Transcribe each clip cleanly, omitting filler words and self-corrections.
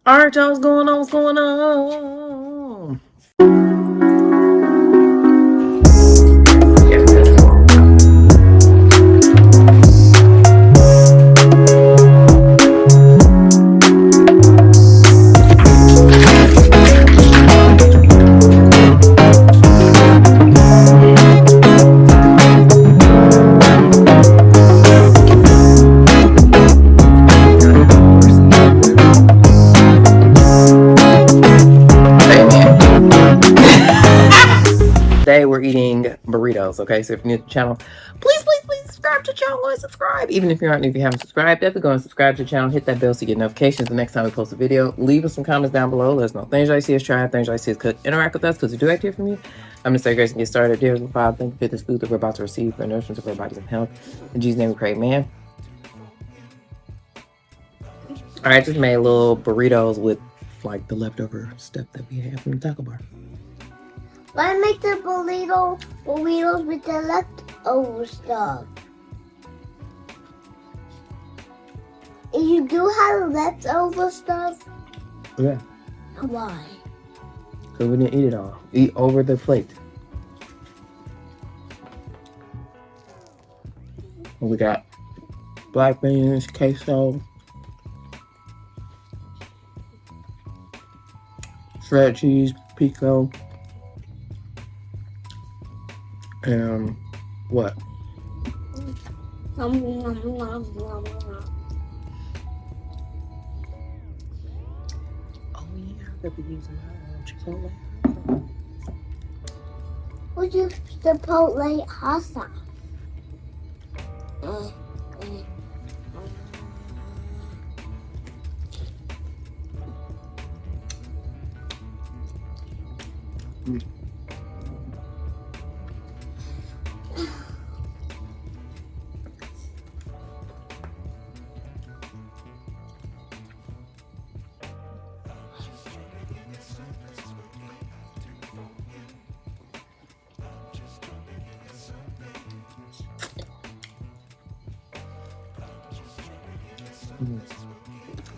Alright, y'all, what's going on? What's going on? Today we're eating burritos, okay? So if you're new to the channel, please subscribe to the channel. Go and subscribe. Even if you're not new, if you haven't subscribed, definitely go and subscribe to the channel. Hit that bell so you get notifications the next time we post a video. Leave us some comments down below. Let us know things you like to see us try, things you like to see us cook. Interact with us because we do like to hear from you. I'm going to say grace and get started. Dear Father, thank you for this food that we're about to receive for nourishment of our bodies and health. In Jesus' name we pray, amen. All right, just made little burritos with like the leftover stuff that we had from the taco bar. Let's make the burritos with the leftover stuff. If you do have leftover stuff, Yeah. why? Because we didn't eat it all. Eat over the plate. We got black beans, queso, shredded cheese, pico, and what? Oh yeah, I could be using Chipotle. What's your Chipotle hot sauce?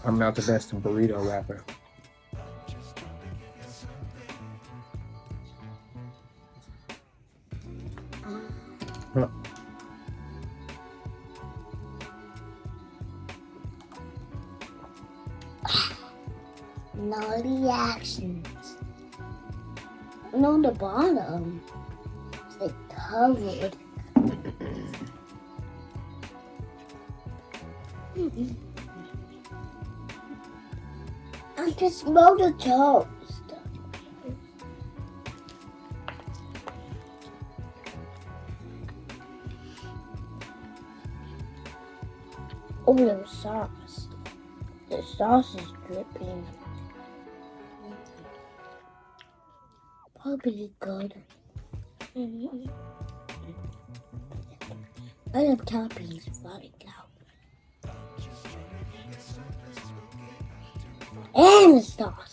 I'm not the best in burrito wrapper. Huh. No reactions. And on the bottom, it's like covered. I can smell the toast. Oh, the sauce. The sauce is dripping. Probably good. I have toppings falling out. And the sauce.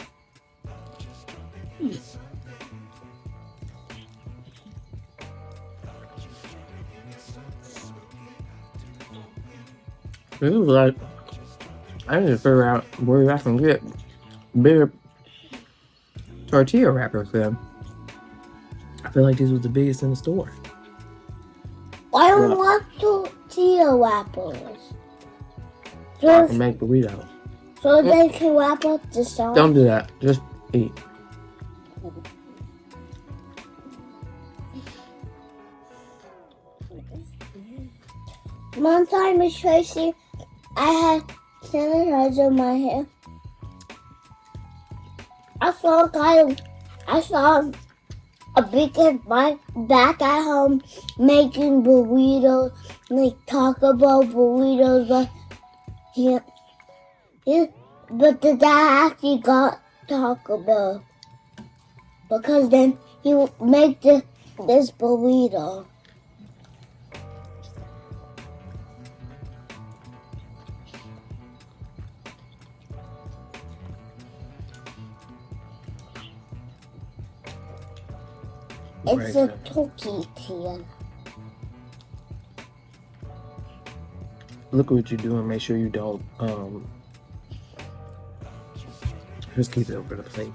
This is like, I need to figure out where I can get bigger tortilla wrappers then. I feel like these was the biggest in the store. I don't want tortilla wrappers. So I can make burritos. So they can wrap up the sauce. Don't do that. Just eat. One time with Tracy, I had sanitizer in my hair. I saw a big kid back at home making burritos, like Taco Bell burritos, but the dad actually got Taco Bell because then he would make this burrito. It's a turkey tail. Look what you're doing. Make sure you don't Just keep it over the plate.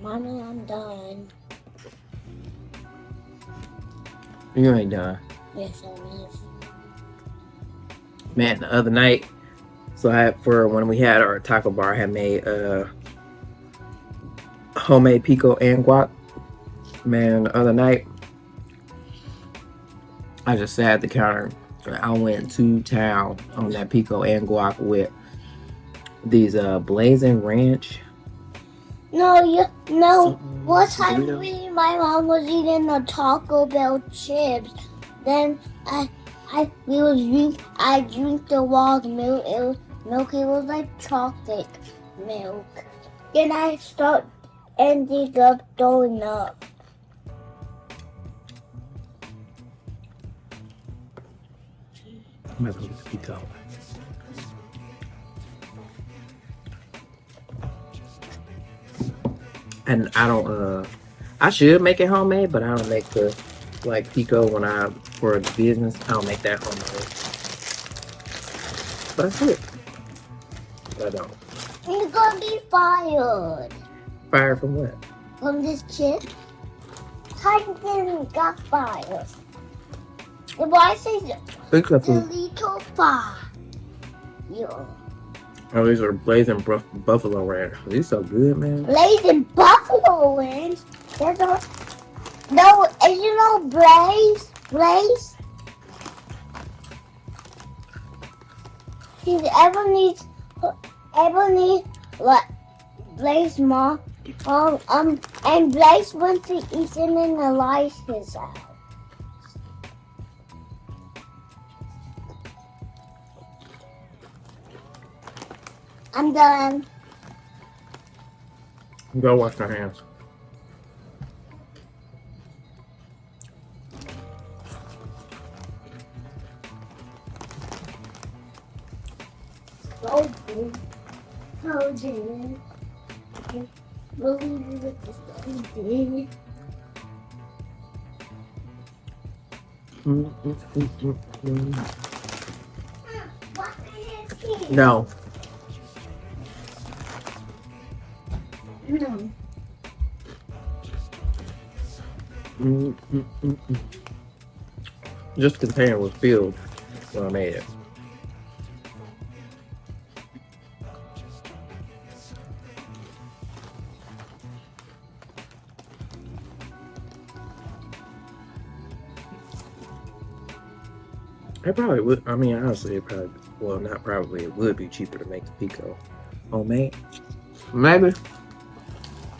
Mommy, I'm done. You ain't done. Yes, I is. Man, the other night, so for when we had our taco bar, I had made homemade pico and guac. Man, the other night, I just sat at the counter. I went to town on that pico and guac with these blazing ranch. No. One time Burritos. my mom was eating the Taco Bell chips. Then I drink the wild milk. It was like chocolate milk. Then I ended up throwing up. Might as well get the pico. And I don't I should make it homemade, but I don't make the like pico for the business. I don't make that homemade. But that's it. But I don't. You're gonna be fired Fired from what? from this chip. Titan got fired. Why I say Think of the food. little fire? Yeah. Oh, these are blazing buffalo ranch. These so good, man. Blazing buffalo wings. There's a no, and you know Blaze. He's Ebony like Blaze mom. And Blaze went to Ethan and Eliza's house. I'm done. Go wash your hands. Oh, dear. What No. No. Just the container was filled when I made it. It probably would. I mean, honestly, it probably. Well, not probably. It would be cheaper to make the pico homemade. Maybe.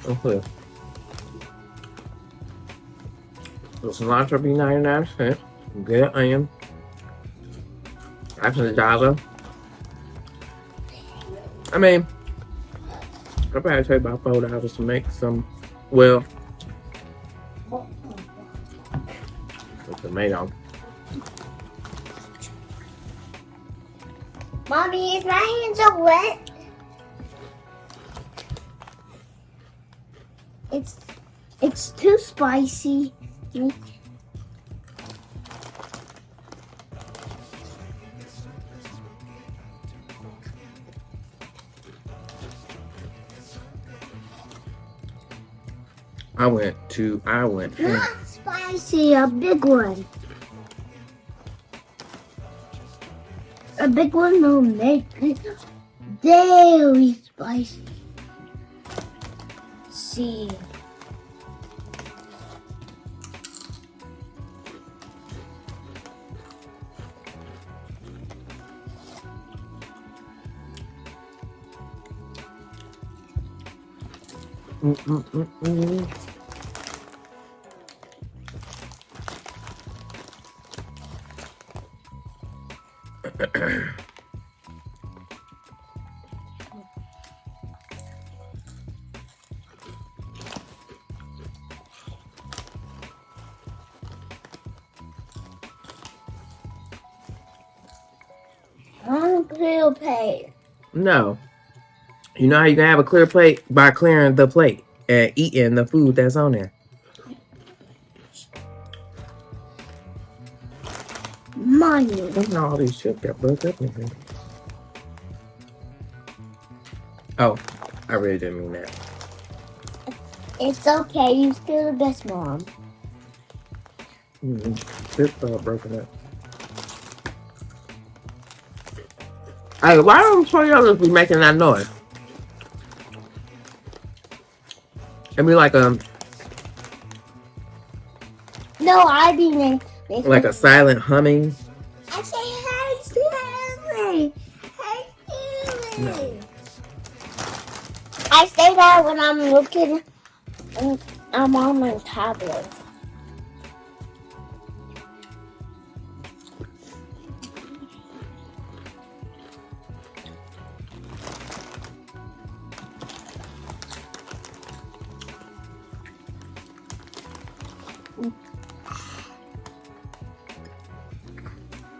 Okay. The cilantro be 99 cents. Get an onion. That's $1. I mean, I probably take about $4 to make some. Well, a tomato. Mommy, is my hands are wet? It's too spicy. I went. Not spicy, a big one. A big one will make it very spicy. See. I'm prepared. No. You know how you can have a clear plate? By clearing the plate and eating the food that's on there. Mommy. Look at all these chips got bugged up in here. Oh, I really didn't mean that. It's okay. You still the best mom. Chips all broken up. Hey, why don't Toyotas be making that noise? It'd be like No, I be making a silent humming. I say, hey, Stanley. Hey, Stanley. I say that when I'm looking, I'm on my tablet.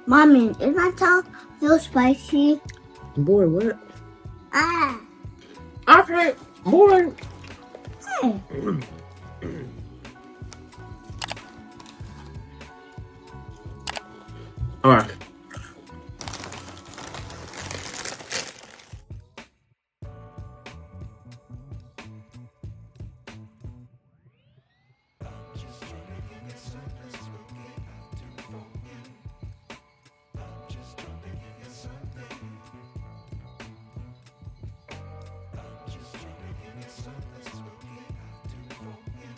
Mommy, is my tongue so spicy? Boy, what? Ah. Okay, boy. Hey. All right.